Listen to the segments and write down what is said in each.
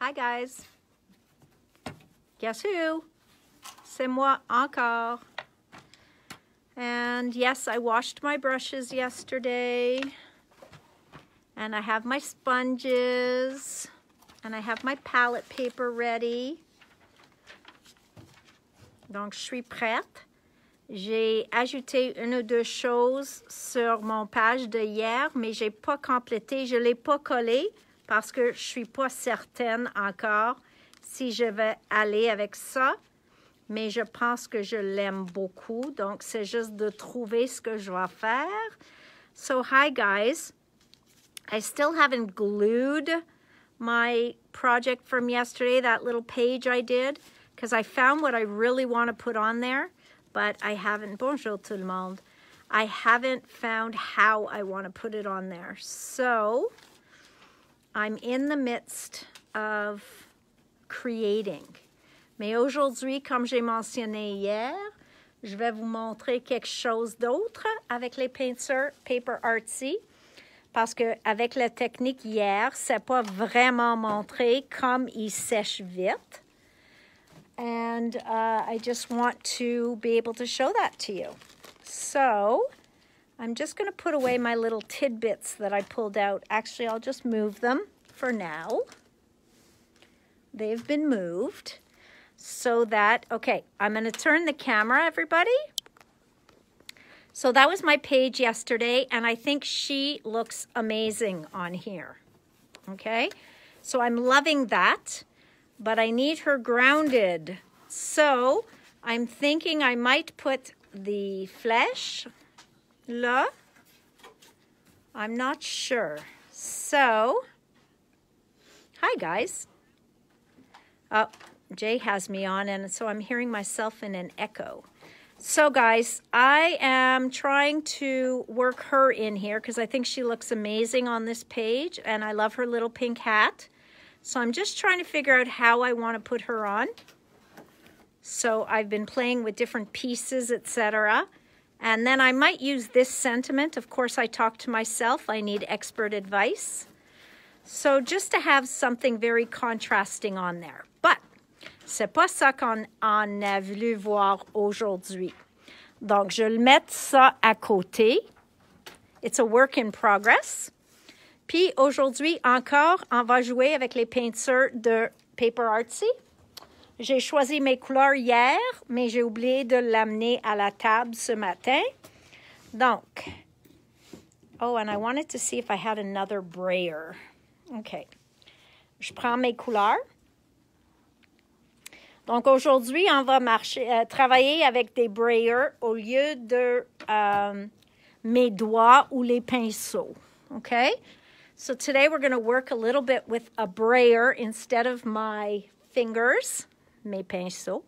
Hi guys. Guess who? C'est moi encore. And yes, I washed my brushes yesterday. And I have my sponges. And I have my palette paper ready. Donc, je suis prête. J'ai ajouté une ou deux choses sur mon page de hier, mais je n'ai pas complété. Je ne l'ai pas collé parce que je ne suis pas certaine encore si je vais aller avec ça. Mais je pense que je l'aime beaucoup. Donc, c'est juste de trouver ce que je vais faire. So, hi guys. I still haven't glued my project from yesterday, that little page I did, because I found what I really want to put on there. But I haven't, bonjour tout le monde, I haven't found how I want to put it on there. So, I'm in the midst of creating. Mais aujourd'hui, comme j'ai mentionné hier, je vais vous montrer quelque chose d'autre avec les peintures Paper Artsy. Parce qu'avec la technique hier, c'est pas vraiment montré comme il sèche vite. And I just want to be able to show that to you. So, I'm just going to put away my little tidbits that I pulled out. Actually, I'll just move them for now. They've been moved. So that, okay, I'm going to turn the camera, everybody. So that was my page yesterday, and I think she looks amazing on here. Okay? So I'm loving that. But I need her grounded. So, I'm thinking I might put the flèche là. I'm not sure. So, hi guys. Oh, Jay has me on, and so I'm hearing myself in an echo. So guys, I am trying to work her in here because I think she looks amazing on this page, and I love her little pink hat. So I'm just trying to figure out how I want to put her on. So I've been playing with different pieces, etc. And then I might use this sentiment. Of course, I talk to myself. I need expert advice. So just to have something very contrasting on there. But c'est pas ça qu'on a voulu voir aujourd'hui. Donc, je vais mettre ça à côté. It's a work in progress. Puis aujourd'hui encore, on va jouer avec les peintures de Paper Artsy. J'ai choisi mes couleurs hier, mais j'ai oublié de l'amener à la table ce matin. Donc, oh, and I wanted to see if I had another brayer. OK. Je prends mes couleurs. Donc aujourd'hui, on va travailler avec des brayers au lieu de mes doigts ou les pinceaux. OK? So today we're going to work a little bit with a brayer instead of my fingers, mes pinceaux,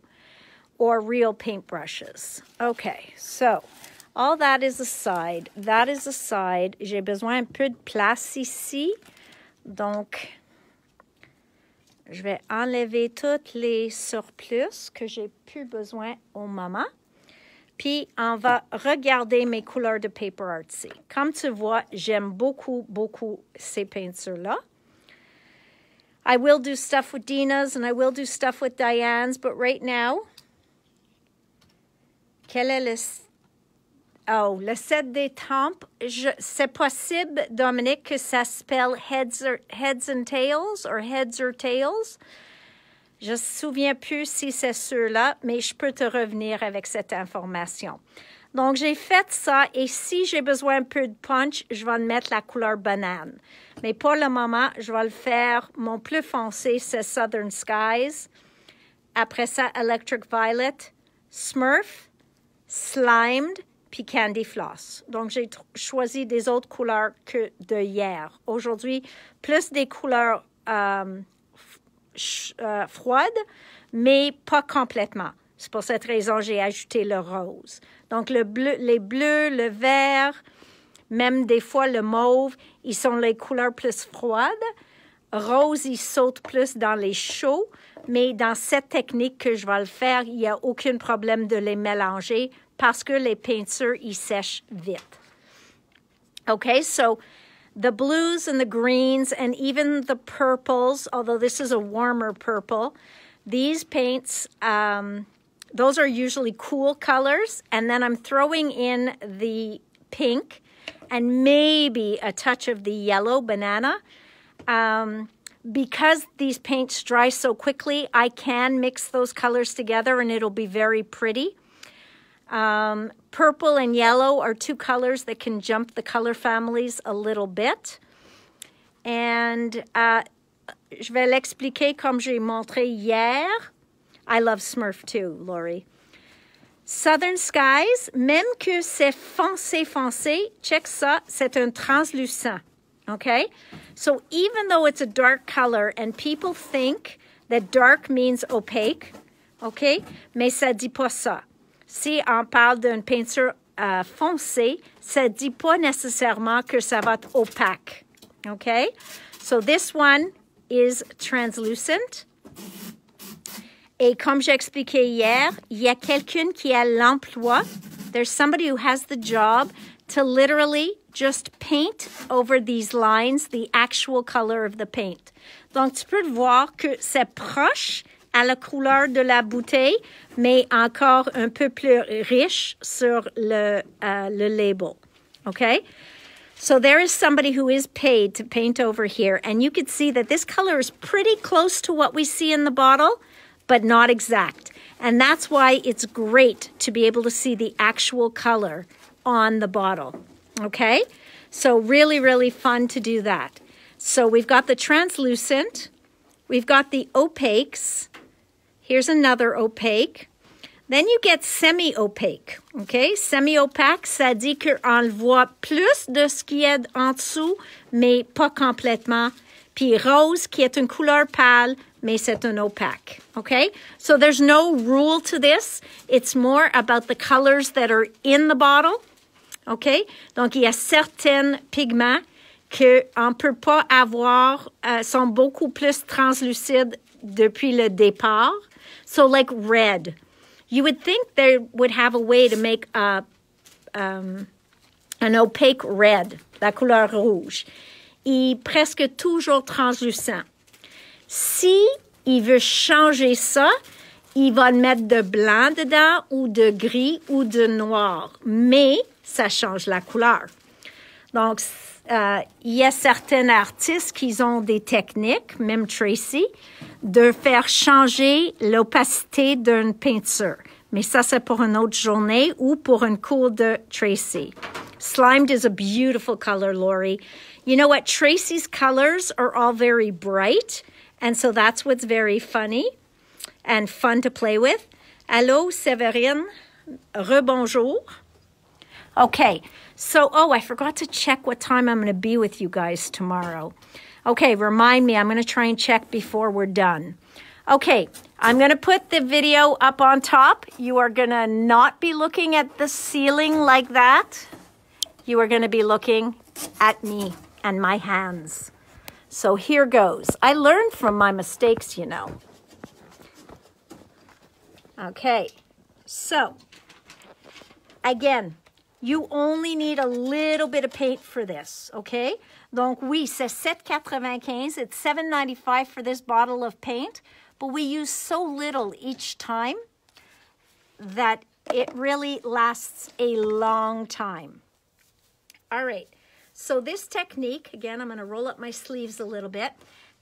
or real paintbrushes. Okay, so all that is aside. That is aside. J'ai besoin un peu de place ici. Donc, je vais enlever toutes les surplus que j'ai plus besoin au moment. Puis, on va regarder mes couleurs de Paper Artsy. Comme tu vois, j'aime beaucoup, beaucoup ces peintures-là. I will do stuff with Dina's and I will do stuff with Diane's, but right now, quel est le... Oh, le set des tempes. C'est possible, Dominique, que ça s'appelle heads and tails or heads or tails. Je ne me souviens plus si c'est ceux-là, mais je peux te revenir avec cette information. Donc, j'ai fait ça, et si j'ai besoin un peu de punch, je vais mettre la couleur banane. Mais pour le moment, je vais le faire. Mon plus foncé, c'est Southern Skies. Après ça, Electric Violet, Smurf, Slimed, puis Candy Floss. Donc, j'ai choisi des autres couleurs que de hier. Aujourd'hui, plus des couleurs froide, mais pas complètement. C'est pour cette raison que j'ai ajouté le rose. Donc, le bleu, les bleus, le vert, même des fois le mauve, ils sont les couleurs plus froides. Rose, ils sautent plus dans les chauds, mais dans cette technique que je vais le faire, il n'y a aucun problème de les mélanger parce que les peintures, ils sèchent vite. Okay, so The blues and the greens and even the purples, although this is a warmer purple, these paints, those are usually cool colors. And then I'm throwing in the pink and maybe a touch of the yellow banana. Because these paints dry so quickly, I can mix those colors together and it'll be very pretty. Purple and yellow are two colors that can jump the color families a little bit. And je vais l'expliquer comme j'ai montré hier. I love Smurf too, Lori. Southern Skies, même que c'est foncé, foncé, check ça, c'est un translucent, okay? So even though it's a dark color and people think that dark means opaque, okay? Mais ça dit pas ça. Si on parle d'une peinture foncée, ça dit pas nécessairement que ça va être opaque, okay? So this one is translucent. Et comme j'ai expliqué hier, il y a quelqu'un qui a l'emploi. There's somebody who has the job to literally just paint over these lines the actual color of the paint. Donc, tu peux voir que c'est proche à la couleur de la bouteille, mais encore un peu plus riche sur le label. Okay? So there is somebody who is paid to paint over here, and you can see that this color is pretty close to what we see in the bottle, but not exact. And that's why it's great to be able to see the actual color on the bottle. Okay? So really, really fun to do that. So we've got the translucent. We've got the opaques. Here's another opaque. Then you get semi-opaque. Okay? Semi-opaque, ça dit qu'on le voit plus de ce qui est en dessous, mais pas complètement. Puis rose, qui est une couleur pâle, mais c'est un opaque. Okay? So there's no rule to this. It's more about the colors that are in the bottle. Okay? Donc, il y a certains pigments qu'on ne peut pas avoir, sont beaucoup plus translucides depuis le départ. So like red. You would think they would have a way to make an opaque red, la couleur rouge. Il est presque toujours translucent. Si il veut changer ça, il va mettre de blanc dedans ou de gris ou de noir. Mais ça change la couleur. Donc, il y a certains artistes qui ont des techniques, même Tracy, de faire changer l'opacité d'une peinture. Mais ça, c'est pour une autre journée ou pour un cours de Tracy. Slimed is a beautiful color, Lori. You know what? Tracy's colors are all very bright, and so that's what's very funny and fun to play with. Allô, Séverine. Rebonjour. Okay, so, I forgot to check what time I'm going to be with you guys tomorrow. Okay, remind me. I'm going to try and check before we're done. Okay, I'm going to put the video up on top. You are going to not be looking at the ceiling like that. You are going to be looking at me and my hands. So here goes. I learned from my mistakes, you know. Okay, so, again, you only need a little bit of paint for this, okay? Donc, oui, c'est $7.95. It's $7.95 for this bottle of paint, but we use so little each time that it really lasts a long time. All right, so this technique, again, I'm going to roll up my sleeves a little bit.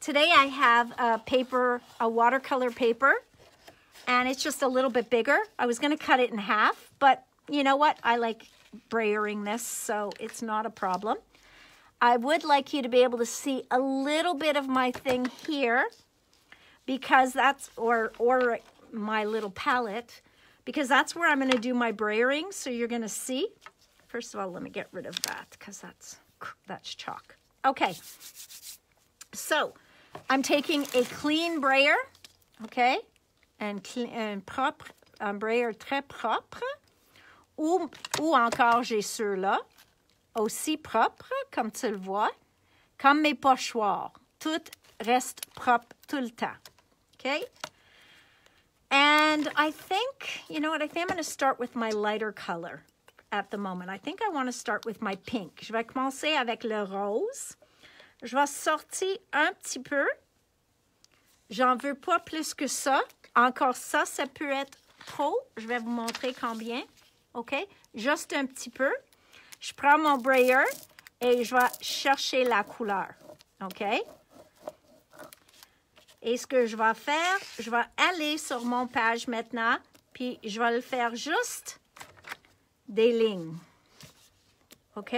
Today I have a watercolor paper, and it's just a little bit bigger. I was going to cut it in half, but you know what? I like brayering this, so it's not a problem. I would like you to be able to see a little bit of my thing here, because that's, or my little palette, because that's where I'm going to do my brayering, so you're going to see. First of all, let me get rid of that, because that's chalk. Okay, so I'm taking a clean brayer, okay, and propre, un brayer très propre, ou encore j'ai ceux-là, aussi propre, comme tu le vois, comme mes pochoirs. Tout reste propre tout le temps, okay? And I think, you know what, I think I'm going to start with my lighter color. at the moment. I think I want to start with my pink. Je vais commencer avec le rose. Je vais sortir un petit peu. J'en veux pas plus que ça. Encore ça, ça peut être trop. Je vais vous montrer combien. OK? Juste un petit peu. Je prends mon brayer et je vais chercher la couleur. OK? Et ce que je vais faire, je vais aller sur mon page maintenant, puis je vais le faire juste des lignes. OK?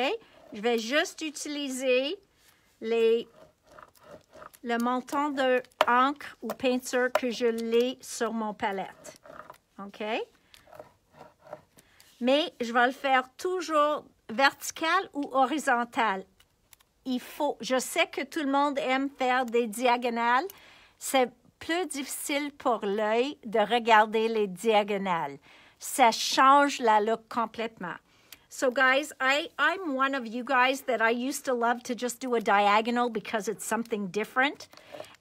Je vais juste utiliser le montant de encre ou peinture que je l'ai sur mon palette. OK? Mais je vais le faire toujours vertical ou horizontal. Je sais que tout le monde aime faire des diagonales. C'est plus difficile pour l'œil de regarder les diagonales. Ça change la look complètement. So guys, I'm one of you guys that I used to love to just do a diagonal because it's something different.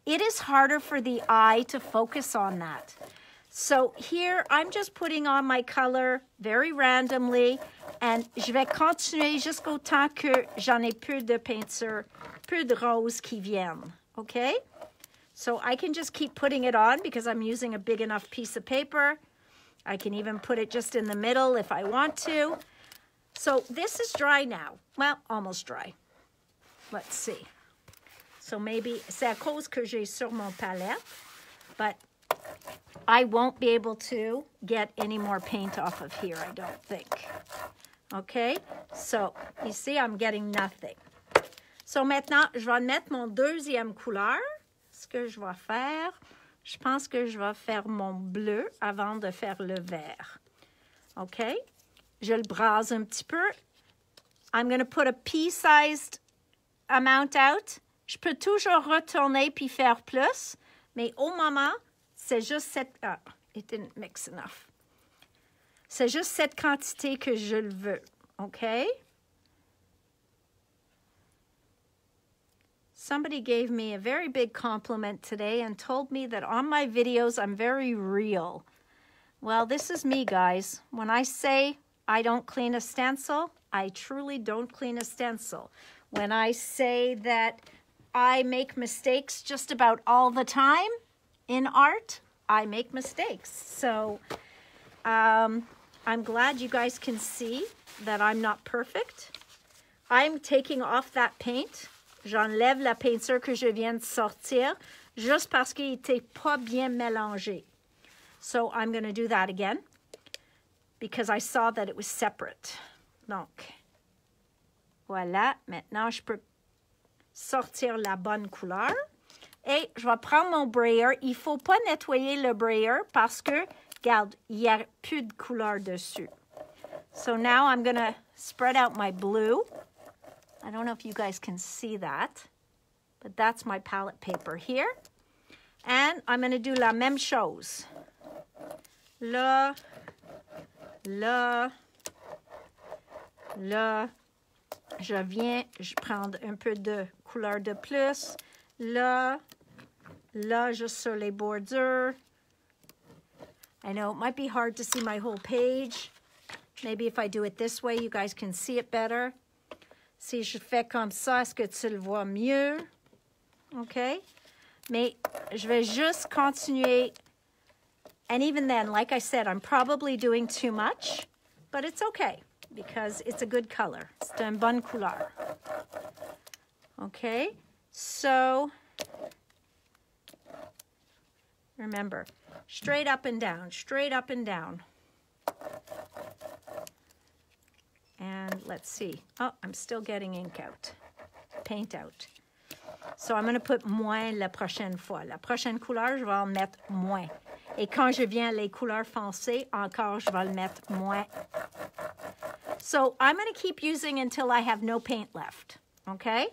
It is harder for the eye to focus on that. So here, I'm just putting on my color very randomly, and je vais continuer jusqu'au temps que j'en ai peu de peinture, peu de rose qui viennent, okay? So I can just keep putting it on because I'm using a big enough piece of paper. I can even put it just in the middle if I want to. So this is dry now. Well, almost dry. Let's see. So maybe c'est à cause que j'ai sur mon palette, but I won't be able to get any more paint off of here, I don't think. Okay, so ici, I'm getting nothing. So maintenant, je vais mettre mon deuxième couleur. Ce que je vais faire, je pense que je vais faire mon bleu avant de faire le vert. OK? Je le brase un petit peu. I'm going to put a pea-sized amount out. Je peux toujours retourner puis faire plus, mais au moment, c'est juste cette... Ah, it didn't mix enough. C'est juste cette quantité que je le veux. OK? Somebody gave me a very big compliment today and told me that on my videos, I'm very real. Well, this is me, guys. When I say I don't clean a stencil, I truly don't clean a stencil. When I say that I make mistakes just about all the time in art, I make mistakes. So I'm glad you guys can see that I'm not perfect. I'm taking off that paint. J'enlève la peinture que je viens de sortir juste parce qu'il n'était pas bien mélangé. So I'm going to do that again because I saw that it was separate. Donc, voilà. Maintenant, je peux sortir la bonne couleur. Et je vais prendre mon brayer. Il ne faut pas nettoyer le brayer parce que, regarde, il n'y a plus de couleur dessus. So now I'm going to spread out my blue. I don't know if you guys can see that, but that's my palette paper here. And I'm going to do la même chose. Là, là, là. Je prends un peu de couleur de plus. Là, là, juste sur les bordures. I know it might be hard to see my whole page. Maybe if I do it this way, you guys can see it better. Si je fais comme ça, est-ce que tu le vois mieux? OK? Mais je vais juste continuer. And even then, like I said, I'm probably doing too much, but it's okay because it's a good color. C'est une bonne couleur. OK? So, remember, straight up and down, straight up and down. And let's see. Oh, I'm still getting ink out, paint out. So I'm going to put moins la prochaine fois. La prochaine couleur, je vais en mettre moins. Et quand je viens les couleurs foncées, encore, je vais le mettre moins. So I'm going to keep using until I have no paint left. Okay?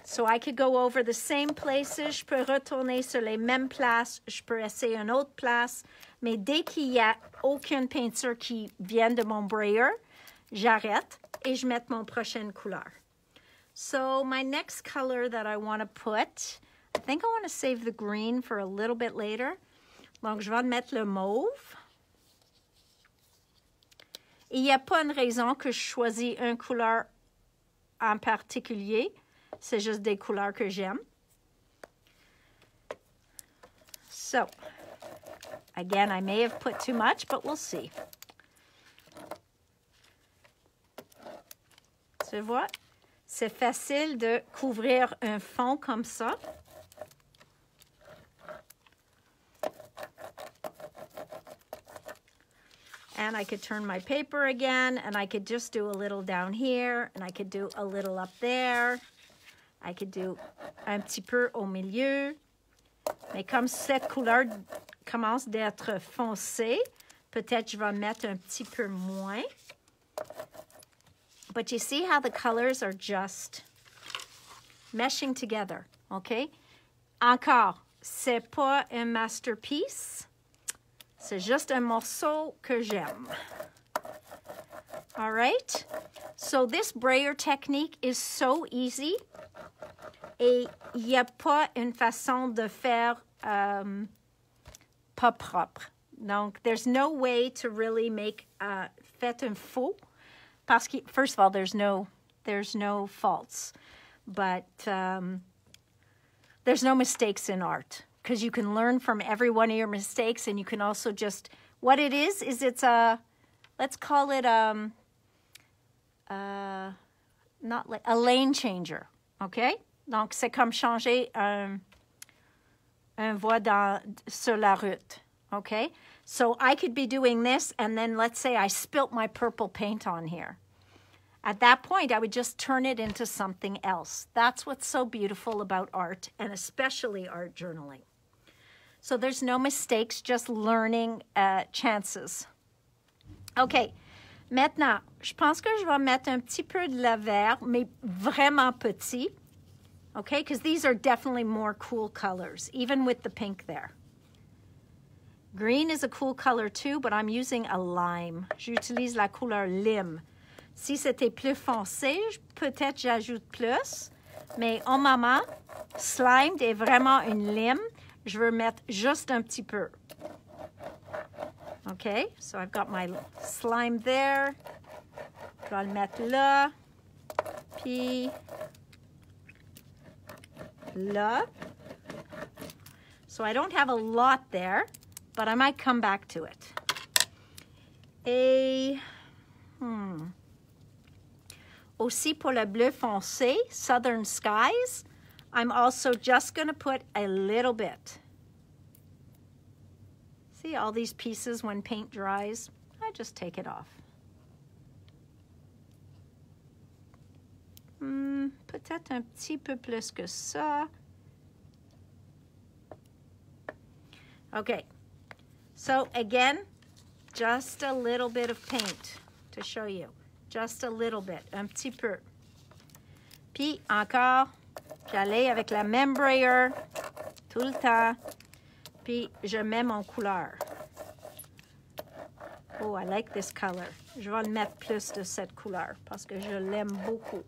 So I could go over the same places. Je peux retourner sur les mêmes places. Je peux essayer une autre place. Mais dès qu'il n'y a aucune peinture qui vient de mon brayer, j'arrête et je mets mon prochaine couleur. So my next color that I want to put, I think I want to save the green for a little bit later. Donc, je vais mettre le mauve. Et il n'y a pas une raison que je choisis une couleur en particulier. C'est juste des couleurs que j'aime. So, again, I may have put too much, but we'll see. Tu vois, c'est facile de couvrir un fond comme ça. And I could turn my paper again, and I could just do a little down here, and I could do a little up there. I could do un petit peu au milieu. Mais comme cette couleur commence d'être foncée, peut-être je vais mettre un petit peu moins. But you see how the colors are just meshing together, okay? Encore, c'est pas un masterpiece. C'est juste un morceau que j'aime. All right? So this brayer technique is so easy. Et il n'y a pas une façon de faire pas propre. Donc, there's no way to really make fait un faux. Parce que, first of all, there's no faults. But there's no mistakes in art. Because you can learn from every one of your mistakes, and you can also just, what it is it's a, let's call it not like a lane changer, okay? Donc, c'est comme changer un voie sur la route, okay? So I could be doing this, and then let's say I spilt my purple paint on here. At that point, I would just turn it into something else. That's what's so beautiful about art, and especially art journaling. So there's no mistakes, just learning chances. OK. Maintenant, je pense que je vais mettre un petit peu de la vert, mais vraiment petit. OK? Because these are definitely more cool colors, even with the pink there. Green is a cool color too, but I'm using a lime. J'utilise la couleur lime. Si c'était plus foncé, peut-être j'ajoute plus. Mais au moment, slime est vraiment une lime. Je veux mettre juste un petit peu. Okay, so I've got my slime there. Je vais le mettre là. Puis là. So I don't have a lot there, but I might come back to it. Et aussi pour le bleu foncé, Southern Skies, I'm also just going to put a little bit. See all these pieces when paint dries? I just take it off. Peut-être un petit peu plus que ça. Okay, so again, just a little bit of paint to show you. Just a little bit, un petit peu. Puis encore, j'allais avec la même brayer tout le temps. Puis je mets mon couleur. Oh, I like this color. Je vais le mettre plus de cette couleur parce que je l'aime beaucoup.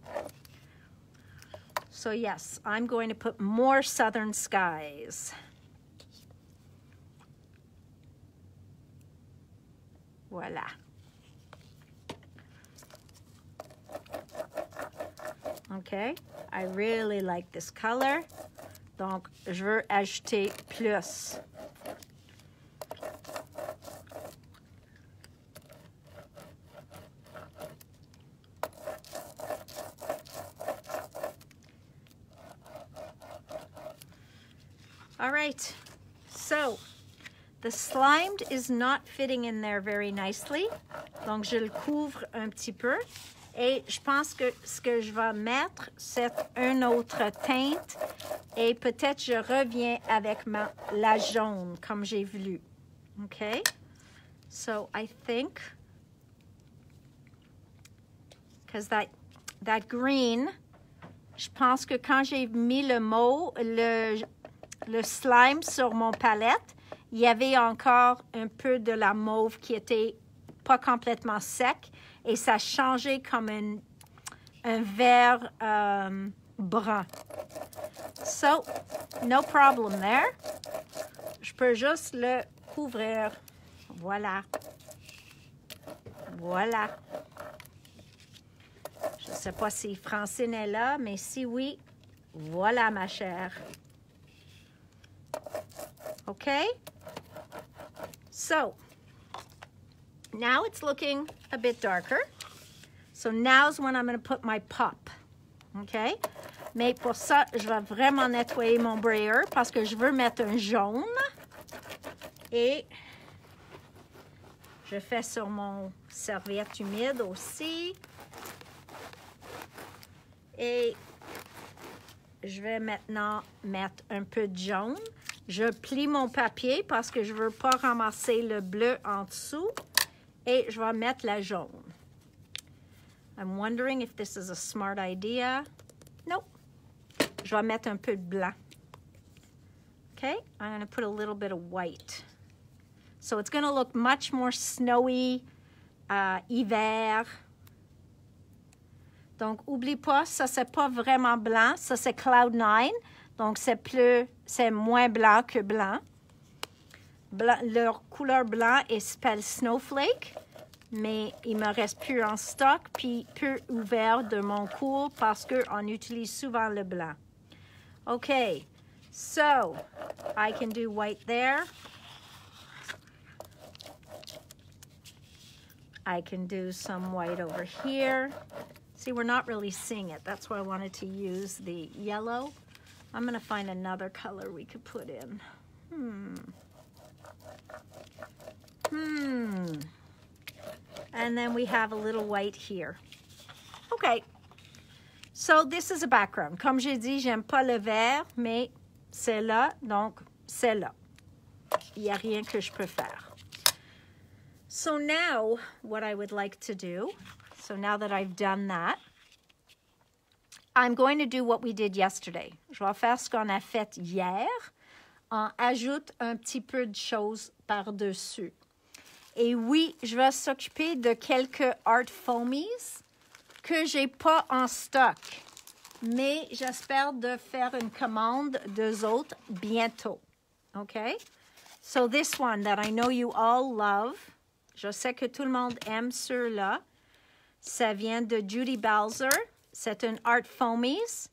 So yes, I'm going to put more Southern Skies. Voilà. Okay, I really like this color. Donc, je veux ajouter plus. All right, so the slimed is not fitting in there very nicely. Donc, je le couvre un petit peu. Et je pense que ce que je vais mettre, c'est une autre teinte. Et peut-être je reviens avec la jaune, comme j'ai voulu. OK? So, I think, because that green, je pense que quand j'ai mis le slime sur mon palette, il y avait encore un peu de la mauve qui était pas complètement sec. Et ça changeait comme un vert brun. So, no problem there. Je peux juste le couvrir. Voilà. Voilà. Je ne sais pas si Francine est là, mais si oui, voilà ma chère. Okay? So, now it's looking a bit darker. So now's when I'm going to put my pop. Okay? Mais pour ça, je vais vraiment nettoyer mon brayer parce que je veux mettre un jaune. Et je fais sur mon serviette humide aussi. Et je vais maintenant mettre un peu de jaune. Je plie mon papier parce que je ne veux pas ramasser le bleu en dessous. Et je vais mettre la jaune. I'm wondering if this is a smart idea. Nope. Je vais mettre un peu de blanc. Okay, I'm going to put a little bit of white. So it's going to look much more snowy, hiver. Donc, oublie pas, ça, c'est pas vraiment blanc. Ça, c'est Cloud9. Donc, c'est moins blanc que blanc. Leur couleur blanc s'appelle Snowflake. Mais il me reste plus en stock, puis peu ouvert de mon cours parce qu'on utilise souvent le blanc. Okay, so I can do white there. I can do some white over here. See, we're not really seeing it. That's why I wanted to use the yellow. I'm going to find another color we could put in. And then we have a little white here. Okay. So this is a background. Comme j'ai dit, j'aime pas le vert, mais c'est là, donc c'est là. Il n'y a rien que je peux faire. So now, what I would like to do, so now that I've done that, I'm going to do what we did yesterday. Je vais faire ce qu'on a fait hier. On ajoute un petit peu de choses par-dessus. Et oui, je vais s'occuper de quelques art foamies que j'ai pas en stock. Mais j'espère de faire une commande d'eux autres bientôt. Okay? So this one that I know you all love, je sais que tout le monde aime ceux-là. Ça vient de Judy Balzer. C'est un art foamies.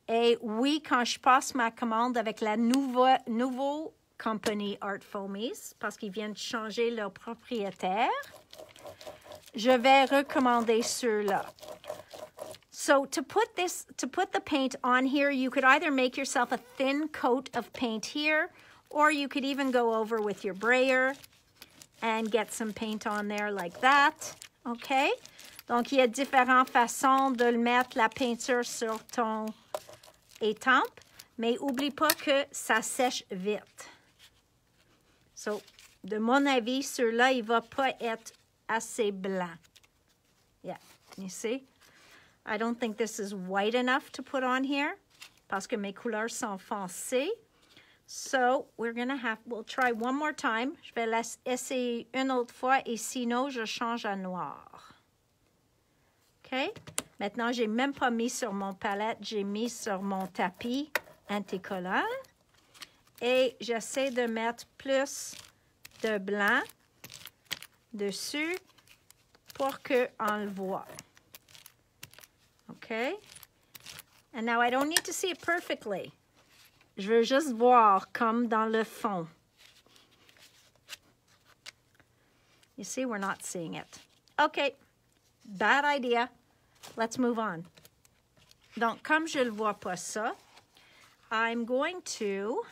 Et oui, quand je passe ma commande avec la nouveau company Art Foamies, parce qu'ils viennent changer leur propriétaire, je vais recommander ceux-là. So to put the paint on here, you could either make yourself a thin coat of paint here, or you could even go over with your brayer and get some paint on there like that. Okay? Donc, il y a différentes façons de le mettre, la peinture sur ton étampe, mais oublie pas que ça sèche vite. So, de mon avis, ceux-là, il va pas être assez blanc. Yeah, you see? I don't think this is white enough to put on here parce que mes couleurs sont foncées. So, we'll try one more time. Je vais essayer une autre fois et sinon, je change à noir. OK? Maintenant, j'ai même pas mis sur mon palette, j'ai mis sur mon tapis anticollant. Et j'essaie de mettre plus de blanc dessus pour qu'on le voit. OK? And now I don't need to see it perfectly. Je veux juste voir comme dans le fond. You see, we're not seeing it. OK. Bad idea. Let's move on. Donc, comme je ne vois pas ça, I'm going to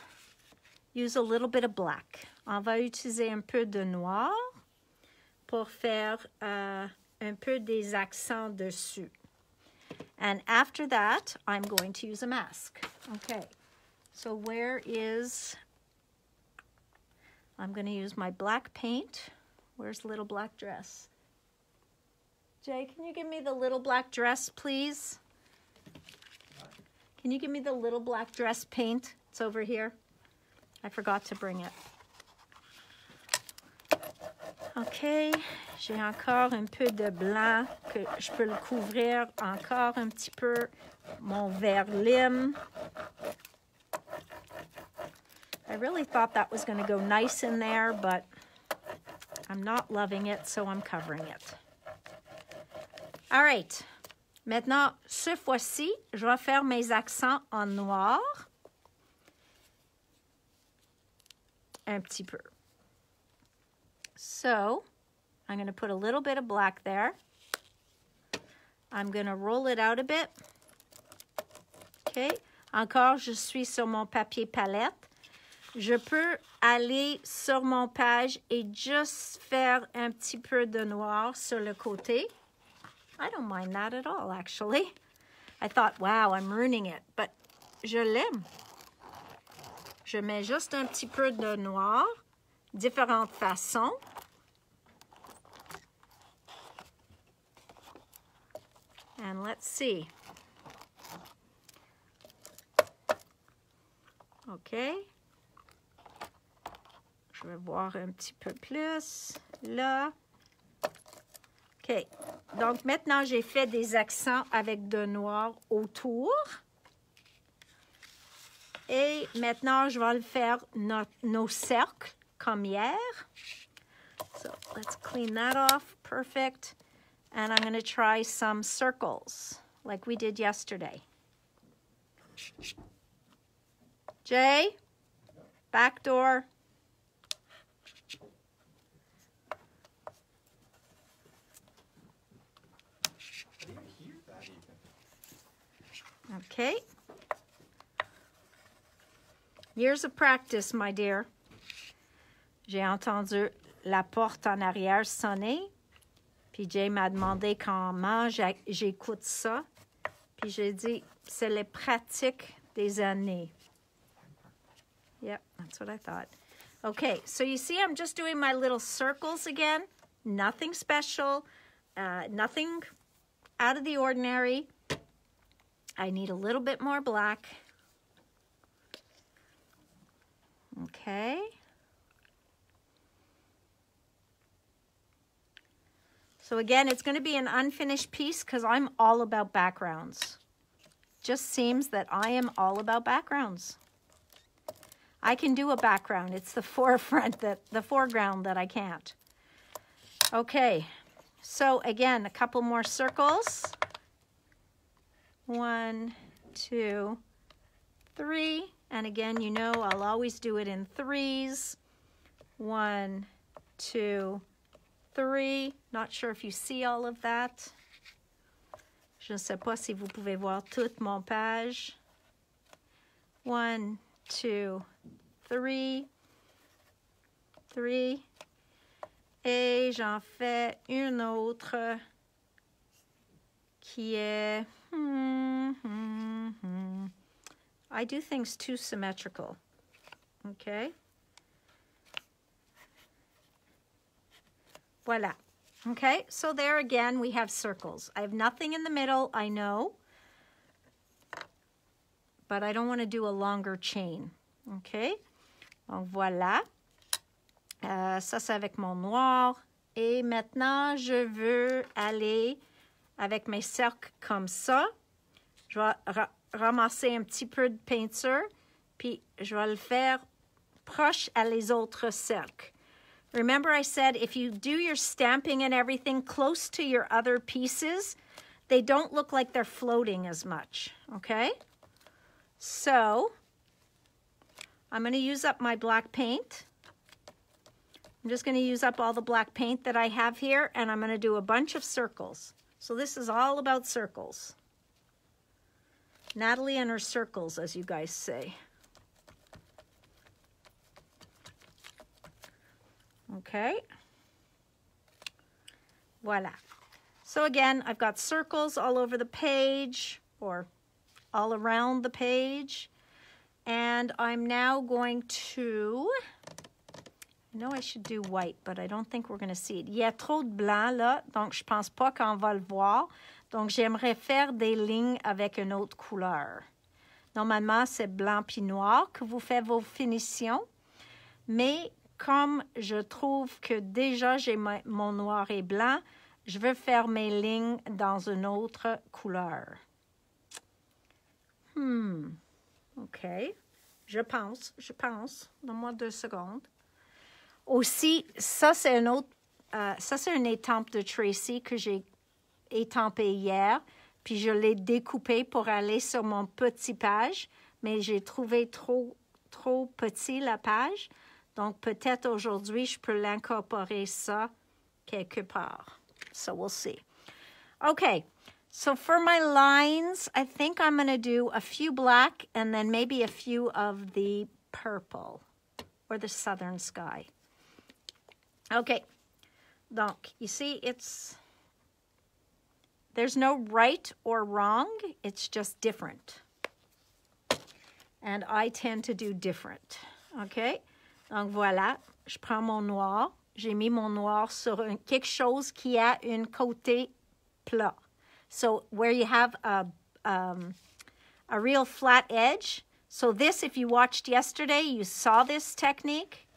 use a little bit of black. On va utiliser un peu de noir pour faire un peu des accents dessus. And after that, I'm going to use a mask. Okay, so I'm going to use my black paint. Where's Little Black Dress? Jay, can you give me the little black dress, please? Can you give me the little black dress paint? It's over here. I forgot to bring it. OK, j'ai encore un peu de blanc que je peux le couvrir encore un petit peu. Mon vert lime. I really thought that was going to go nice in there, but I'm not loving it, so I'm covering it. All right. Maintenant, ce fois-ci, je vais faire mes accents en noir. Un petit peu. So, I'm going to put a little bit of black there. I'm going to roll it out a bit. OK. Encore, je suis sur mon papier palette. Je peux aller sur mon page et juste faire un petit peu de noir sur le côté. I don't mind that at all, actually. I thought, wow, I'm ruining it, but je l'aime. Je mets juste un petit peu de noir, différentes façons. And let's see. OK. Je vais voir un petit peu plus là. OK. Donc, maintenant, j'ai fait des accents avec de noir autour. Et maintenant, je vais le faire nos cercles comme hier. So, let's clean that off. Perfect. And I'm going to try some circles like we did yesterday. Jay, back door. Okay. Years of practice, my dear. J'ai entendu la porte en arrière sonner. Puis Jay m'a demandé comment j'écoute ça. Puis j'ai dit, c'est les pratiques des années. Yep, that's what I thought. Okay, so you see I'm just doing my little circles again. Nothing special. Nothing out of the ordinary. I need a little bit more black. Okay. So again, it's going to be an unfinished piece because I'm all about backgrounds. Just seems that I am all about backgrounds. I can do a background. It's the foreground that I can't. Okay. So again, a couple more circles. 1, 2, 3. And again, you know, I'll always do it in threes. 1, 2, 3. Not sure if you see all of that. Je ne sais pas si vous pouvez voir toute mon page. 1, 2, 3. 3. Et j'en fais une autre qui est... I do things too symmetrical. Okay. Voila. Okay, so there again we have circles. I have nothing in the middle, I know. But I don't want to do a longer chain. Okay. Donc voilà. Ça c'est avec mon noir. Et maintenant, je veux aller avec mes cercles comme ça. Je vais ramasser un petit peu de peinture, puis je vais le faire proche à les autres cercles. Remember I said if you do your stamping and everything close to your other pieces, they don't look like they're floating as much, okay? So, I'm going to use up my black paint. I'm just going to use up all the black paint that I have here, and I'm going to do a bunch of circles. So this is all about circles. Natalie and her circles, as you guys say. Okay. Voila. So again, I've got circles all over the page, or all around the page. And I'm now going to... I know I should do white, but I don't think we're going to see it. Il y a trop de blanc là, donc je pense pas qu'on va le voir. Donc j'aimerais faire des lignes avec une autre couleur. Normalement, c'est blanc puis noir que vous faites vos finitions. Mais comme je trouve que déjà j'ai mon noir et blanc, je veux faire mes lignes dans une autre couleur. OK. Je pense. Donne-moi 2 secondes. Aussi, ça, c'est un autre ça c'est une étampe de Tracy que j'ai étampée hier, puis je l'ai découpée pour aller sur mon petit page, mais j'ai trouvé trop petit la page, donc peut-être aujourd'hui je peux l'incorporer ça quelque part. So we'll see. Okay, so for my lines, I think I'm going to do a few black and then maybe a few of the purple or the southern sky. Okay, donc ici there's no right or wrong, it's just different. And I tend to do different. Okay, donc voilà, je prends mon noir. J'ai mis mon noir sur quelque chose qui a un côté plat. So where you have a real flat edge. So this, if you watched yesterday, you saw this technique.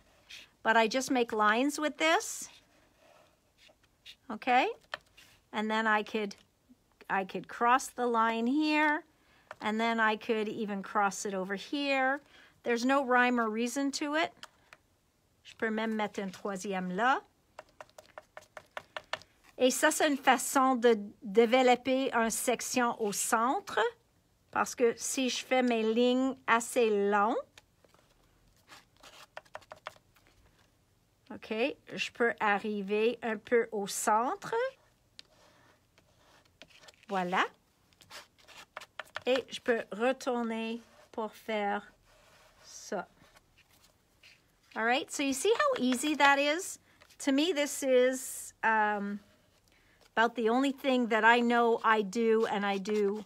But I just make lines with this. Okay? And then I could cross the line here. And then I could even cross it over here. There's no rhyme or reason to it. Je peux même mettre un troisième là. Et ça, c'est une façon de développer une section au centre. Parce que si je fais mes lignes assez longues, OK, je peux arriver un peu au centre. Voilà. Et je peux retourner pour faire ça. All right, so you see how easy that is? To me, this is about the only thing that I know I do, and I do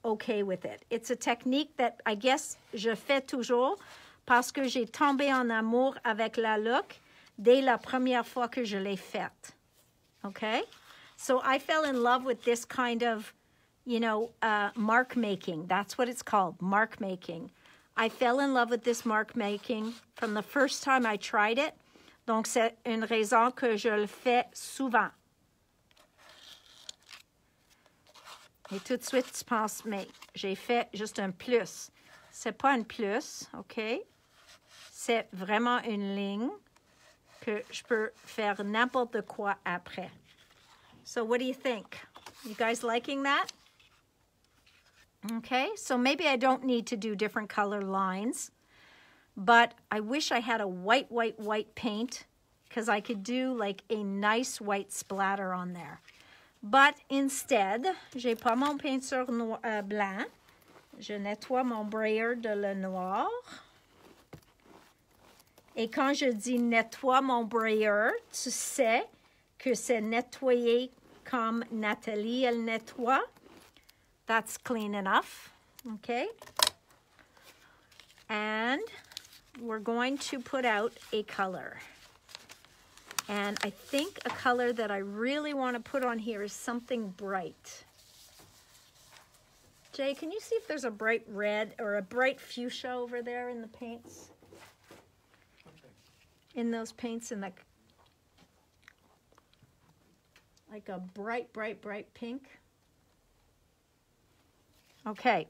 okay with it. It's a technique that I guess je fais toujours parce que j'ai tombé en amour avec la look dès la première fois que je l'ai faite. Okay? So I fell in love with this kind of, you know, mark making. That's what it's called, mark making. I fell in love with this mark making from the first time I tried it. Donc, c'est une raison que je le fais souvent. Et tout de suite, tu penses, mais j'ai fait juste un plus. C'est pas un plus, OK? C'est vraiment une ligne que je peux faire n'importe quoi après. So, what do you think? You guys liking that? Okay, so maybe I don't need to do different color lines, but I wish I had a white paint because I could do like a nice white splatter on there. But instead, j'ai pas mon peinture blanc. Je nettoie mon brayer de le noir. Et quand je dis nettoie mon brayer, tu sais que c'est nettoyer comme Nathalie, elle nettoie. That's clean enough, okay? And we're going to put out a color. And I think a color that I really want to put on here is something bright. Jay, can you see if there's a bright red or a bright fuchsia over there in the paints? In those paints in the, like a bright pink. OK.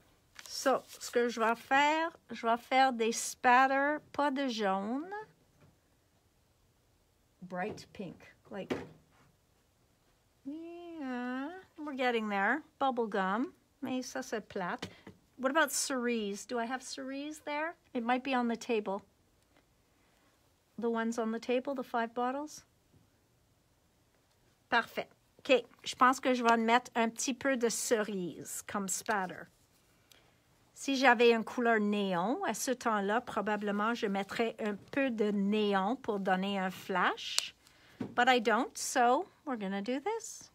So, ce que je vais faire des spatters, pas de jaune. Bright pink. Like, yeah, we're getting there. Bubble gum. Mais ça, c'est plate. What about cerise? Do I have cerise there? It might be on the table. The ones on the table, the 5 bottles? Parfait. OK, je pense que je vais mettre un petit peu de cerise comme spatter. Si j'avais une couleur néon, à ce temps-là, probablement, je mettrais un peu de néon pour donner un flash. But I don't, so we're going to do this.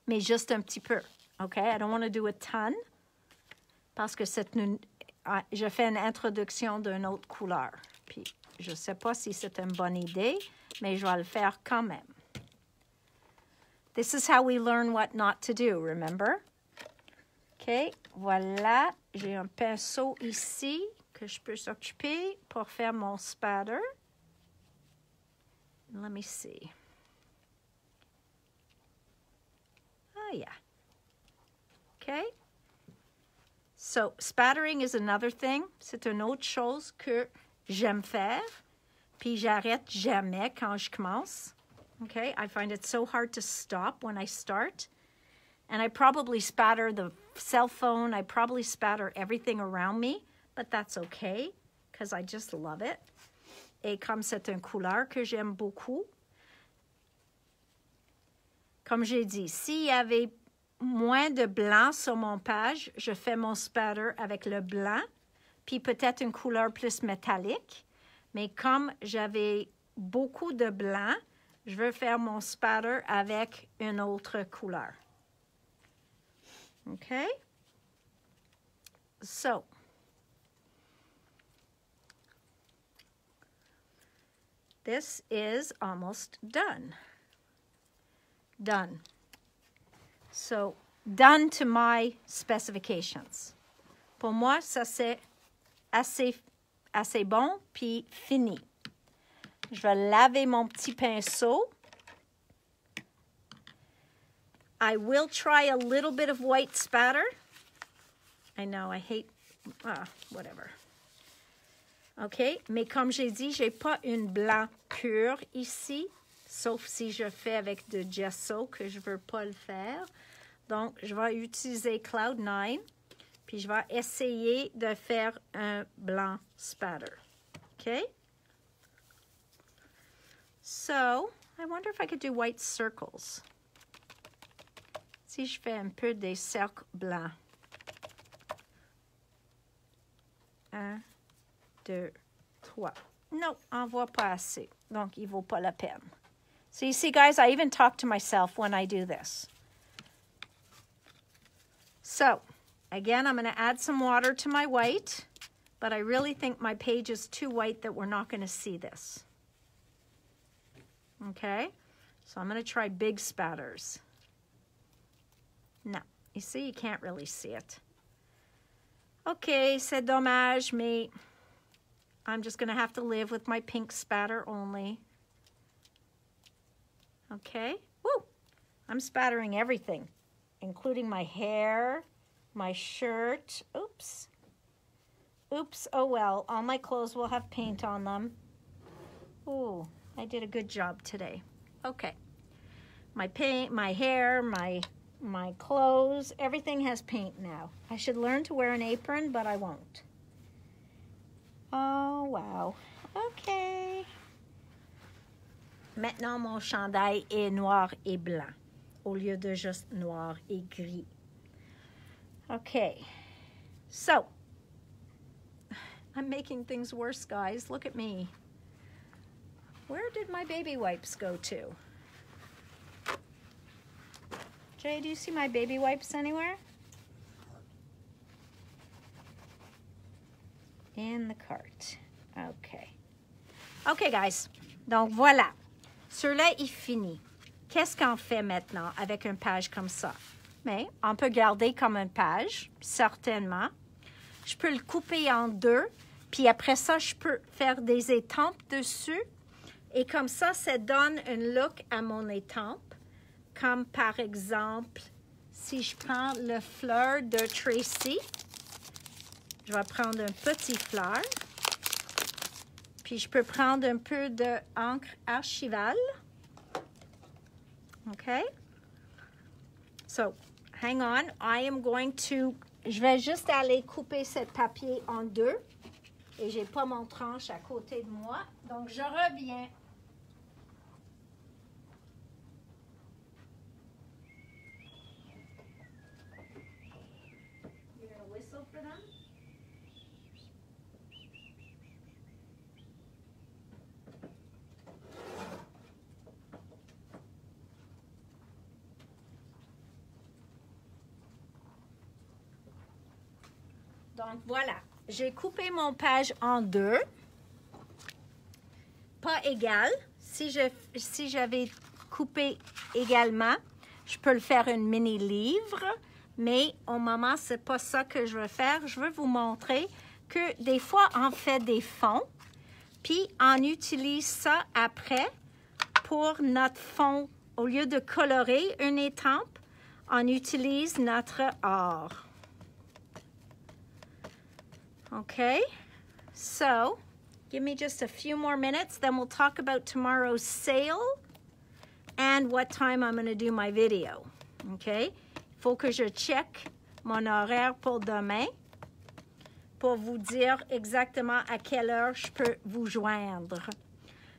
Mais juste un petit peu, OK? I don't want to do a ton parce que je fais une introduction d'une autre couleur. Puis, je ne sais pas si c'est une bonne idée, mais je vais le faire quand même. This is how we learn what not to do, remember? OK, voilà. J'ai un pinceau ici que je peux s'occuper pour faire mon spatter. Let me see. Ah, yeah. OK. So, spattering is another thing. C'est une autre chose que j'aime faire. Puis j'arrête jamais quand je commence. Okay, I find it so hard to stop when I start. And I probably spatter the cell phone. I probably spatter everything around me. But that's okay, because I just love it. Et comme c'est une couleur que j'aime beaucoup, comme j'ai dit, s'il y avait moins de blanc sur mon page, je fais mon spatter avec le blanc, puis peut-être une couleur plus métallique. Mais comme j'avais beaucoup de blanc, je veux faire mon spatter avec une autre couleur. Okay? So, this is almost done. Done. So, done to my specifications. Pour moi, ça c'est assez bon, puis fini. Je vais laver mon petit pinceau. I will try a little bit of white spatter. I know, I hate, whatever. OK, mais comme j'ai dit, j'ai pas une blanc pur ici, sauf si je fais avec de gesso, que je veux pas le faire. Donc, je vais utiliser Cloud9, puis je vais essayer de faire un blanc spatter. OK? So, I wonder if I could do white circles. Si je fais un peu des cercles blancs. 1, 2, 3. Non, on voit pas assez. Donc, il vaut pas la peine. So, you see, guys, I even talk to myself when I do this. So, again, I'm going to add some water to my white, but I really think my page is too white that we're not going to see this. Okay? So, I'm going to try big spatters. No, you see, you can't really see it. Okay, c'est dommage, mais I'm just going to have to live with my pink spatter only. Okay? Woo! I'm spattering everything, including my hair, my shirt. Oops. Oops, oh well. All my clothes will have paint on them. Ooh, I did a good job today. Okay. My paint, my hair, my clothes, everything has paint now. I should learn to wear an apron, but I won't. Oh, wow. Okay. Maintenant, mon chandail est noir et blanc, au lieu de juste noir et gris. Okay. So, I'm making things worse, guys. Look at me. Where did my baby wipes go to? Jay, do you see my baby wipes anywhere? In the cart. Okay. Okay, guys. Donc, voilà. Celui-là est fini. Qu'est-ce qu'on fait maintenant avec une page comme ça? Mais on peut garder comme une page, certainement. Je peux le couper en deux. Puis après ça, je peux faire des étampes dessus. Et comme ça donne un look à mon étampe. Comme par exemple, si je prends le fleur de Tracy, je vais prendre un petit fleur. Puis je peux prendre un peu d'encre archivale. OK? So, hang on. Je vais juste aller couper ce papier en deux. Et j'ai pas mon tranche à côté de moi. Donc, je reviens. Donc, voilà. J'ai coupé mon page en deux. Pas égal. Si j'avais coupé également, je peux le faire une mini-livre. Mais au moment, c'est pas ça que je veux faire. Je veux vous montrer que des fois, on fait des fonds. Puis, on utilise ça après pour notre fond. Au lieu de colorer une étampe, on utilise notre or. Okay, so Give me just a few more minutes, then we'll talk about tomorrow's sale and what time I'm going to do my video. Okay? Il faut que je check mon horaire pour demain pour vous dire exactement à quelle heure je peux vous joindre.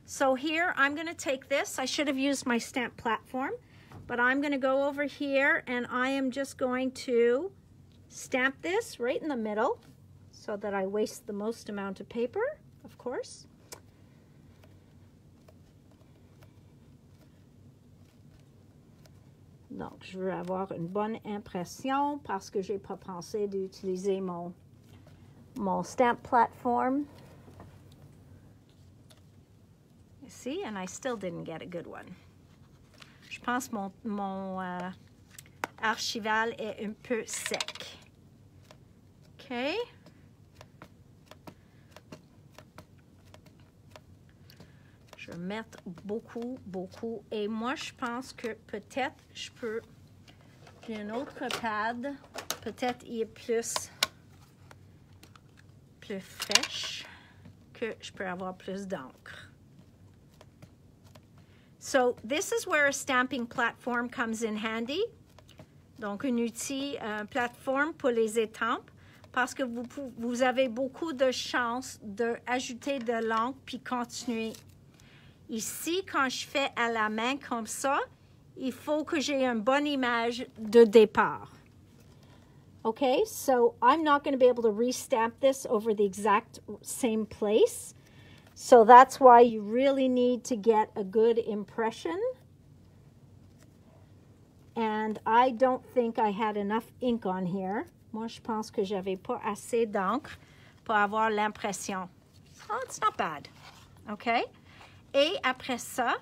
So here, I'm going to take this. I should have used my stamp platform, but I'm going to go over here and I am just going to stamp this right in the middle so that I waste the most amount of paper, of course. Donc, je veux avoir une bonne impression parce que j'ai pas pensé d'utiliser mon stamp platform. You see, and I still didn't get a good one. Je pense mon archival est un peu sec. Okay. Je vais mettre beaucoup. Et moi, je pense que peut-être je peux... J'ai un autre pad. Peut-être il est plus fraîche que je peux avoir plus d'encre. So, this is where a stamping platform comes in handy. Donc, un outil, plateforme pour les étampes. Parce que vous avez beaucoup de chances d'ajouter de l'encre puis continuer. Ici, quand je fais à la main comme ça, il faut que j'ai une bonne image de départ. Okay, so I'm not going to be able to restamp this over the exact same place. So that's why you really need to get a good impression. And I don't think I had enough ink on here. Moi, je pense que j'avais pas assez d'encre pour avoir l'impression. Oh, it's not bad. Okay? Et après ça,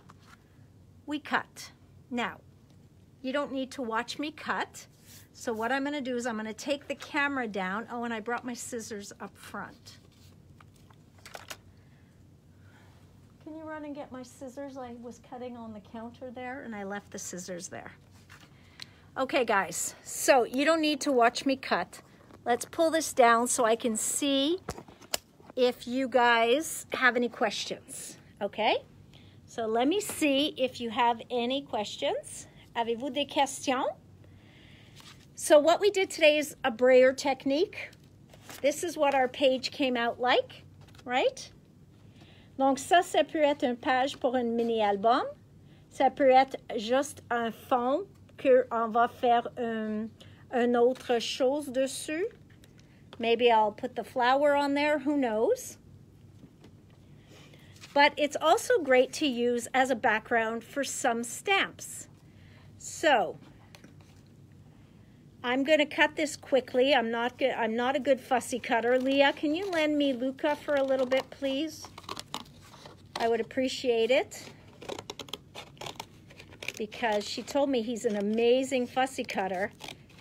we cut. Now, you don't need to watch me cut. So what I'm going to do is I'm going to take the camera down. Oh, and I brought my scissors up front. Can you run and get my scissors? I was cutting on the counter there, and I left the scissors there. Okay, guys, so you don't need to watch me cut. Let's pull this down so I can see if you guys have any questions. Okay, so let me see if you have any questions. Avez-vous des questions? So what we did today is a brayer technique. This is what our page came out like, right? Donc ça peut être une page pour un mini-album. Ça peut être juste un fond qu'on va faire une autre chose dessus. Maybe I'll put the flower on there, who knows? But it's also great to use as a background for some stamps. So, I'm going to cut this quickly. I'm not a good fussy cutter. Leah, can you lend me Luca for a little bit, please? I would appreciate it. Because she told me he's an amazing fussy cutter,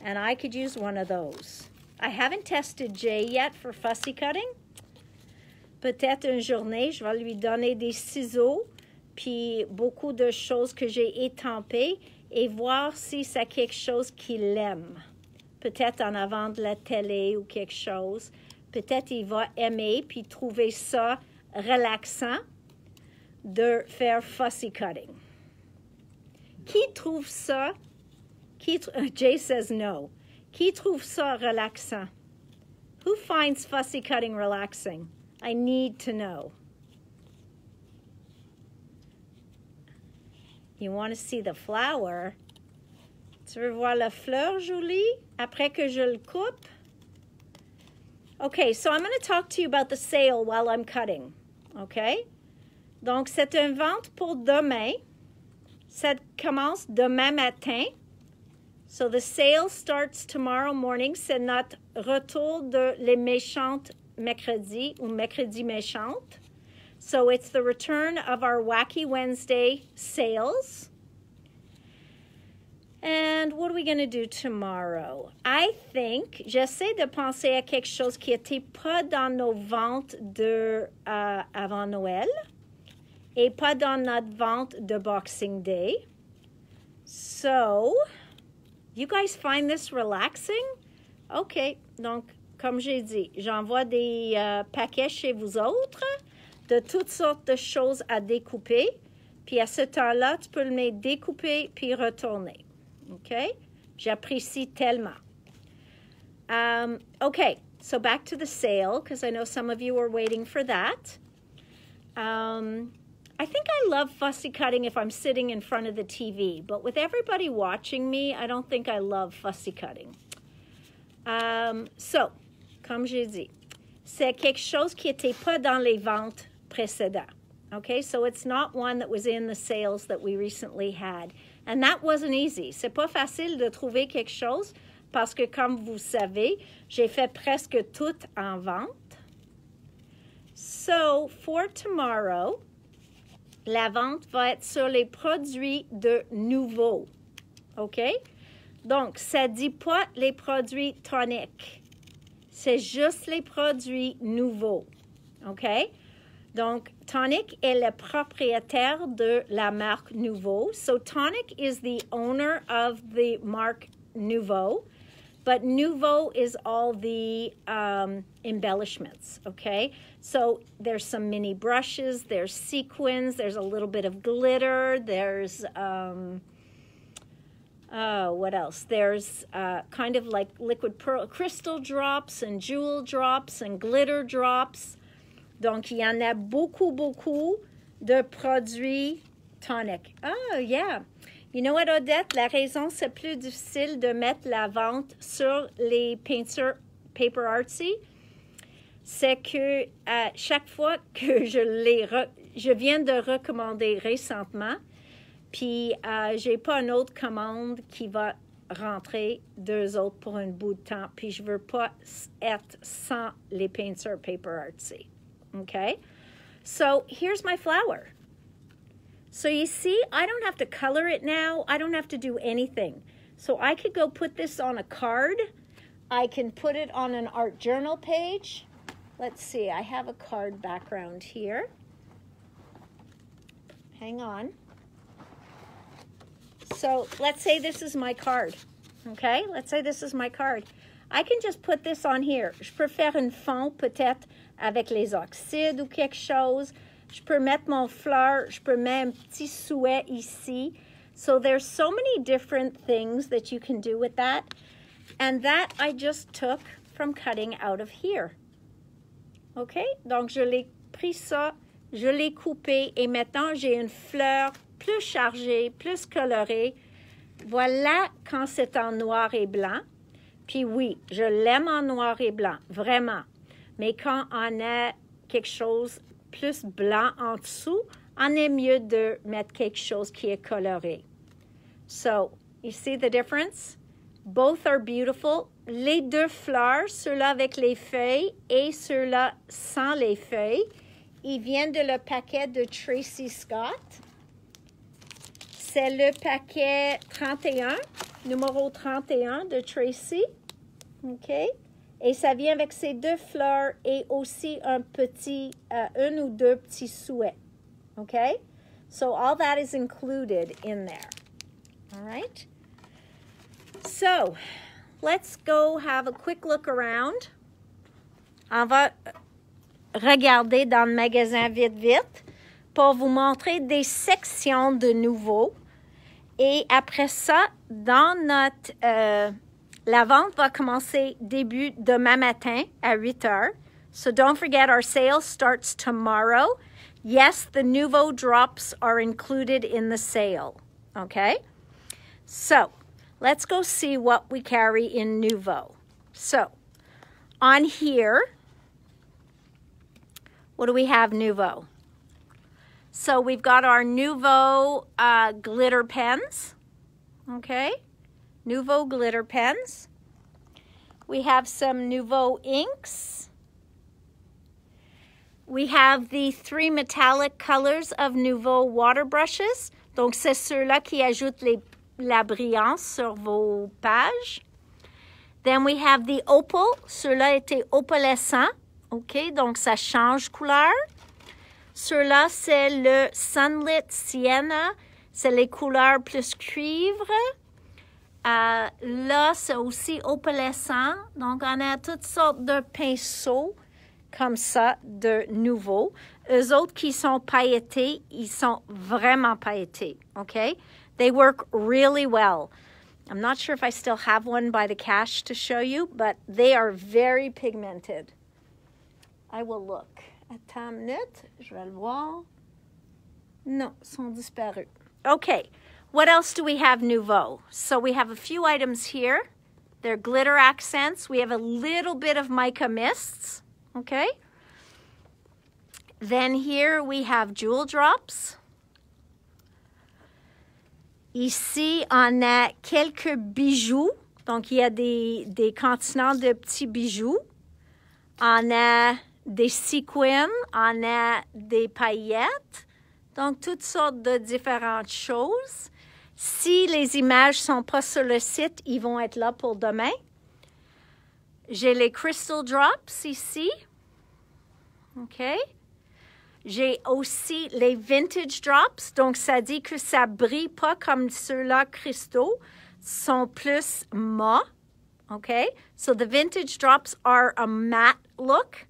and I could use one of those. I haven't tested Jay yet for fussy cutting. Peut-être une journée, je vais lui donner des ciseaux, puis beaucoup de choses que j'ai étampées, et voir si c'est quelque chose qu'il aime. Peut-être en avant de la télé ou quelque chose. Peut-être il va aimer, puis trouver ça relaxant de faire fussy cutting. Qui trouve ça? Jay says no. Qui trouve ça relaxant? Who finds fussy cutting relaxing? I need to know. You want to see the flower? Tu veux voir la fleur, Julie? Après que je le coupe? Okay, so I'm going to talk to you about the sale while I'm cutting. Okay? Donc, c'est une vente pour demain. Ça commence demain matin. So the sale starts tomorrow morning. C'est notre retour de Les Méchantes mercredi ou mercredi méchante. So it's the return of our Wacky Wednesday sales. And what are we going to do tomorrow? I think, j'essaie de penser à quelque chose qui n'était pas dans nos ventes de avant Noël. Et pas dans notre vente de Boxing Day. So, you guys find this relaxing? OK. Donc, comme j'ai dit, j'envoie des paquets chez vous autres. de toutes sortes de choses à découper. Puis à ce temps-là, tu peux le découper puis retourner. OK? J'apprécie tellement. Okay, so back to the sale, because I know some of you are waiting for that. I think I love fussy cutting if I'm sitting in front of the TV, but with everybody watching me, I don't think I love fussy cutting. So, comme j'ai dit, c'est quelque chose qui n'était pas dans les ventes précédentes. Okay, so it's not one that was in the sales that we recently had. And that wasn't easy. C'est pas facile de trouver quelque chose parce que, comme vous savez, j'ai fait presque tout en vente. So, for tomorrow, la vente va être sur les produits de nouveau. OK? Donc, ça ne dit pas les produits toniques. C'est juste les produits nouveaux. OK? Donc, Tonic est le propriétaire de la marque Nouveau. So, Tonic is the owner of the mark Nouveau. But Nouveau is all the embellishments, okay? So there's some mini brushes, there's sequins, there's a little bit of glitter, there's, what else? There's kind of like liquid pearl crystal drops and jewel drops and glitter drops. Donc, il y en a beaucoup, beaucoup de produits Tonic. Oh, yeah. You know what, Odette? La raison, c'est plus difficile de mettre la vente sur les peintures Paper Artsy, c'est que chaque fois que je viens de recommander récemment, puis j'ai pas une autre commande qui va rentrer, 2 autres pour un bout de temps, puis je veux pas être sans les peintures Paper Artsy. Okay? So, here's my flower. So you see, I don't have to color it now. I don't have to do anything. So I could go put this on a card. I can put it on an art journal page. Let's see, I have a card background here. Hang on. So let's say this is my card. Okay, let's say this is my card. I can just put this on here. Je peux faire une fond peut-être avec les oxydes ou quelque chose. Je peux mettre mon fleur, je peux mettre un petit souhait ici. So there's so many different things that you can do with that. And that I just took from cutting out of here. OK? Donc, je l'ai pris ça, je l'ai coupé et maintenant, j'ai une fleur plus chargée, plus colorée. Voilà quand c'est en noir et blanc. Puis oui, je l'aime en noir et blanc, vraiment. Mais quand on a quelque chose plus blanc en dessous, on est mieux de mettre quelque chose qui est coloré. So, you see the difference? Both are beautiful. Les deux fleurs, ceux-là avec les feuilles et ceux-là sans les feuilles, ils viennent de le paquet de Tracy Scott. C'est le paquet 31, numéro 31 de Tracy. OK? Et ça vient avec ces deux fleurs et aussi un ou deux petits souhaits. Okay? So all that is included in there. All right? So, let's go have a quick look around. On va regarder dans le magasin vite pour vous montrer des sections de nouveau. Et après ça, dans notre... la vente va commencer début demain matin à 8 heures. So don't forget, our sale starts tomorrow. Yes, the nouveau drops are included in the sale. Okay? So, let's go see what we carry in nouveau. So, on here, what do we have nouveau? So, we've got our nouveau glitter pens. Okay? Nouveau glitter pens. We have some nouveau inks. We have the 3 metallic colors of nouveau water brushes. Donc, c'est ceux-là qui ajoutent la brillance sur vos pages. Then we have the opal. Ceux-là étaient opalescents. OK, donc ça change couleur. Ceux-là, c'est le Sunlit Sienna. C'est les couleurs plus cuivre. Là, c'est aussi opalescent. Donc, on a toutes sortes de pinceaux comme ça de nouveau. Eux autres qui sont pailletés, ils sont vraiment pailletés, okay? They work really well. I'm not sure if I still have one by the cache to show you, but they are very pigmented. I will look. Attends une minute, je vais le voir. Non, sont disparus. Okay, what else do we have nouveau? So we have a few items here. They're glitter accents. We have a little bit of mica mists, okay? Then here we have jewel drops. Ici, on a quelques bijoux. Donc, il y a des continents de petits bijoux. On a des sequins, on a des paillettes. Donc, toutes sortes de différentes choses. Si les images ne sont pas sur le site, ils vont être là pour demain. J'ai les crystal drops ici. OK. J'ai aussi les vintage drops. Donc, ça dit que ça ne brille pas comme ceux-là cristaux. Sont plus mat. OK. So, the vintage drops are a matte look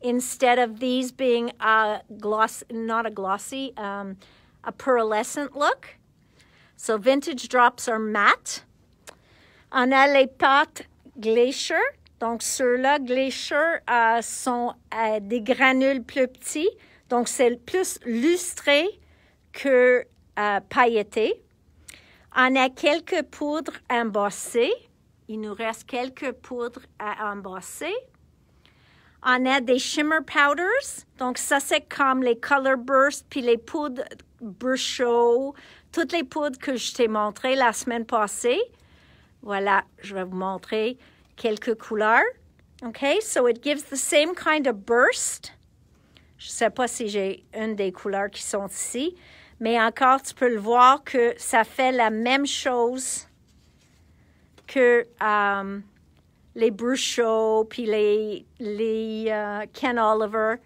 instead of these being a gloss, not a glossy, a pearlescent look. So, vintage drops are matte. On a les pâtes Glacier. Donc, ceux-là, Glacier, sont des granules plus petits. Donc, c'est plus lustré que pailleté. On a quelques poudres embossées. Il nous reste quelques poudres à embosser. On a des shimmer powders. Donc, ça, c'est comme les Color Burst, puis les poudres Brushot, toutes les poudres que je t'ai montrées la semaine passée. Voilà, je vais vous montrer quelques couleurs. Okay, so it gives the same kind of burst. Je ne sais pas si j'ai une des couleurs qui sont ici, mais encore, tu peux le voir que ça fait la même chose que les Brushot puis les Ken Oliver.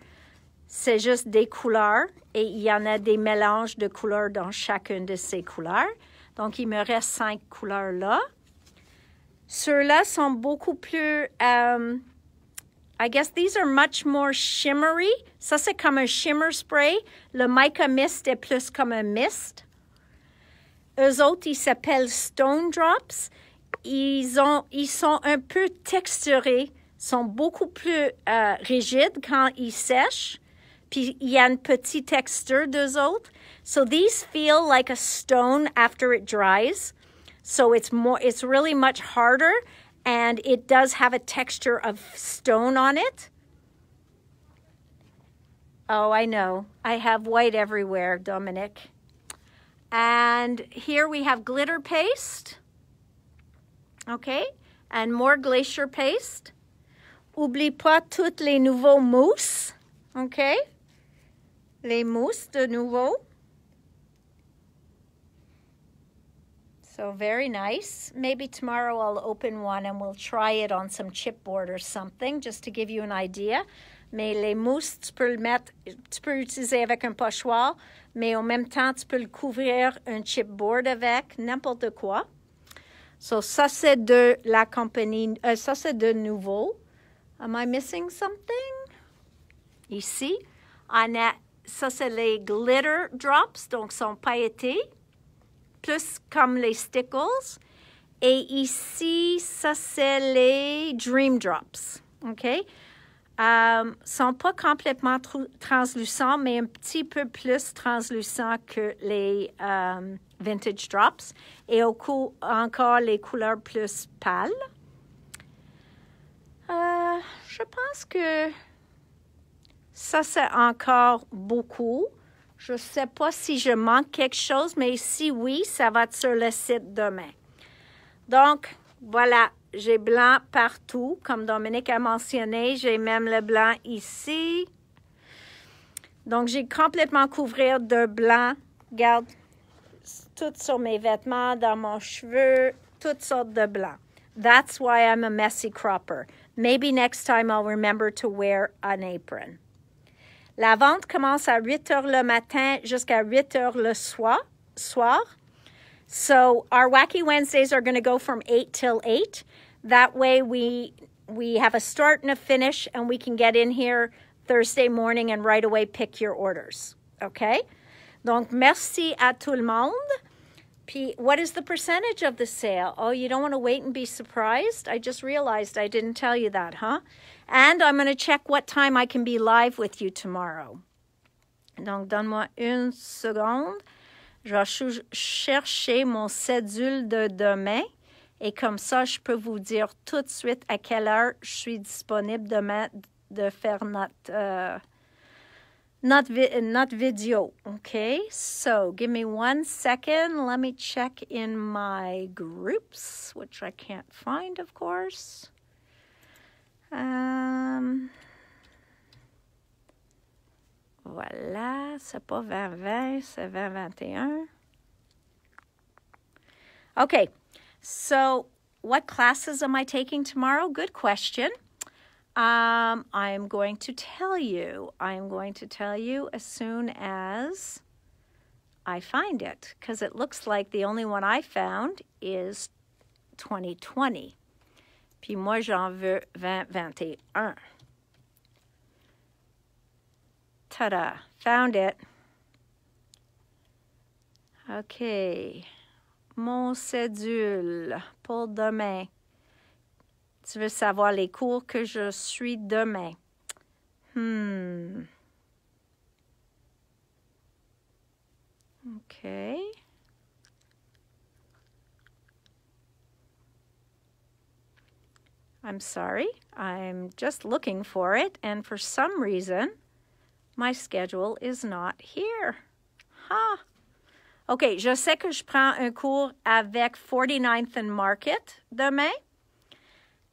C'est juste des couleurs et il y en a des mélanges de couleurs dans chacune de ces couleurs. Donc, il me reste 5 couleurs là. Ceux-là sont beaucoup plus, I guess these are much more shimmery. Ça, c'est comme un shimmer spray. Le mica mist est plus comme un mist. Eux autres, ils s'appellent Stone Drops. Ils sont un peu texturés, sont beaucoup plus rigides quand ils sèchent. Puis, il y a une petite texture d'eux autres. So, these feel like a stone after it dries. So, it's really much harder, and it does have a texture of stone on it. Oh, I know. I have white everywhere, Dominic. And here we have glitter paste. Okay, and more glacier paste. Oublie pas toutes les nouveaux mousses. Okay, les mousses de nouveau. So very nice. Maybe tomorrow I'll open one and we'll try it on some chipboard or something, just to give you an idea. Mais les mousses, tu peux l'utiliser avec un pochoir, mais en même temps, tu peux le couvrir un chipboard avec n'importe quoi. So, ça, c'est de la compagnie, ça, c'est de nouveau. Am I missing something? Ici, on a, ça, c'est les glitter drops, donc sont pailletés, plus comme les stickles. Et ici, ça, c'est les dream drops, OK? Sont pas complètement translucents, mais un petit peu plus translucents que les vintage drops. Et encore les couleurs plus pâles. Je pense que ça, c'est encore beaucoup. Je ne sais pas si je manque quelque chose, mais si oui, ça va être sur le site demain. Donc, voilà. J'ai blanc partout, comme Dominique a mentionné. J'ai même le blanc ici. Donc, j'ai complètement couvert de blanc. Regarde, tout sur mes vêtements, dans mon cheveu, toutes sortes de blanc. That's why I'm a messy cropper. Maybe next time I'll remember to wear an apron. La vente commence à 8 heures le matin jusqu'à 8 heures le soir. So our Wacky Wednesdays are going to go from 8 till 8. That way we we have a start and a finish, and we can get in here Thursday morning and right away pick your orders. Okay? Donc, merci à tout le monde. Puis, what is the percentage of the sale? Oh, you don't want to wait and be surprised? I just realized I didn't tell you that, huh? And I'm going to check what time I can be live with you tomorrow. Donc, donne-moi une seconde. Je vais chercher mon cédule de demain. Et comme ça, je peux vous dire tout de suite à quelle heure je suis disponible demain de faire notre video. Okay, so give me 1 second. Let me check in my groups, which I can't find, of course. Voilà, c'est pas 2020, c'est 2021. Okay, so what classes am I taking tomorrow? Good question. I'm going to tell you. I'm going to tell you as soon as I find it, because it looks like the only one I found is 2020. Puis moi, j'en veux 2021. Ta-da! Found it. Okay. Mon cédule pour demain. Tu veux savoir les cours que je suis demain. Okay. I'm sorry. I'm just looking for it, and for some reason, my schedule is not here. Huh. OK, je sais que je prends un cours avec 49th and Market demain.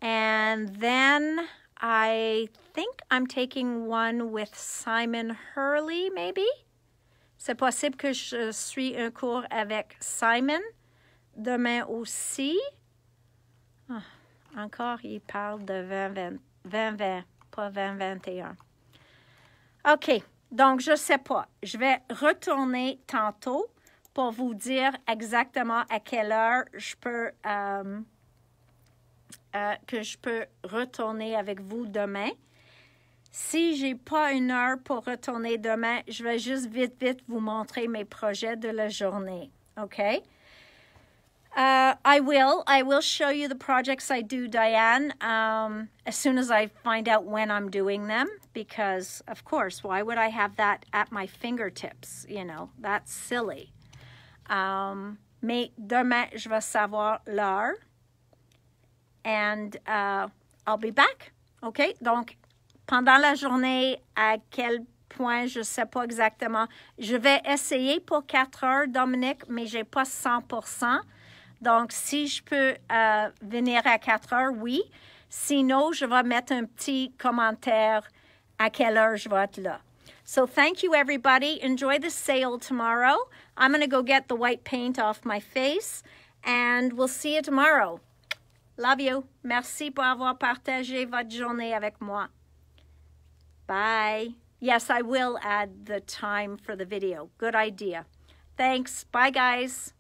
And then I think I'm taking one with Simon Hurley, maybe? C'est possible que je suis un cours avec Simon demain aussi. Ah, encore, il parle de 2020, pas 2021. OK, donc je ne sais pas. Je vais retourner tantôt pour vous dire exactement à quelle heure je peux, que je peux retourner avec vous demain. Si je n'ai pas une heure pour retourner demain, je vais juste vite vous montrer mes projets de la journée. OK? I will show you the projects I do, Diane, as soon as I find out when I'm doing them, because, of course, why would I have that at my fingertips? You know, that's silly. Mais demain, je vais savoir l'heure, and I'll be back. OK? Donc, pendant la journée, à quel point, je ne sais pas exactement. Je vais essayer pour 4 heures, Dominique, mais je n'ai pas 100%. Donc, si je peux venir à 4 heures, oui. Sinon, je vais mettre un petit commentaire à quelle heure je vais être là. So, thank you, everybody. Enjoy the sale tomorrow. I'm going to go get the white paint off my face, and we'll see you tomorrow. Love you. Merci pour avoir partagé votre journée avec moi. Bye. Yes, I will add the time for the video. Good idea. Thanks. Bye, guys.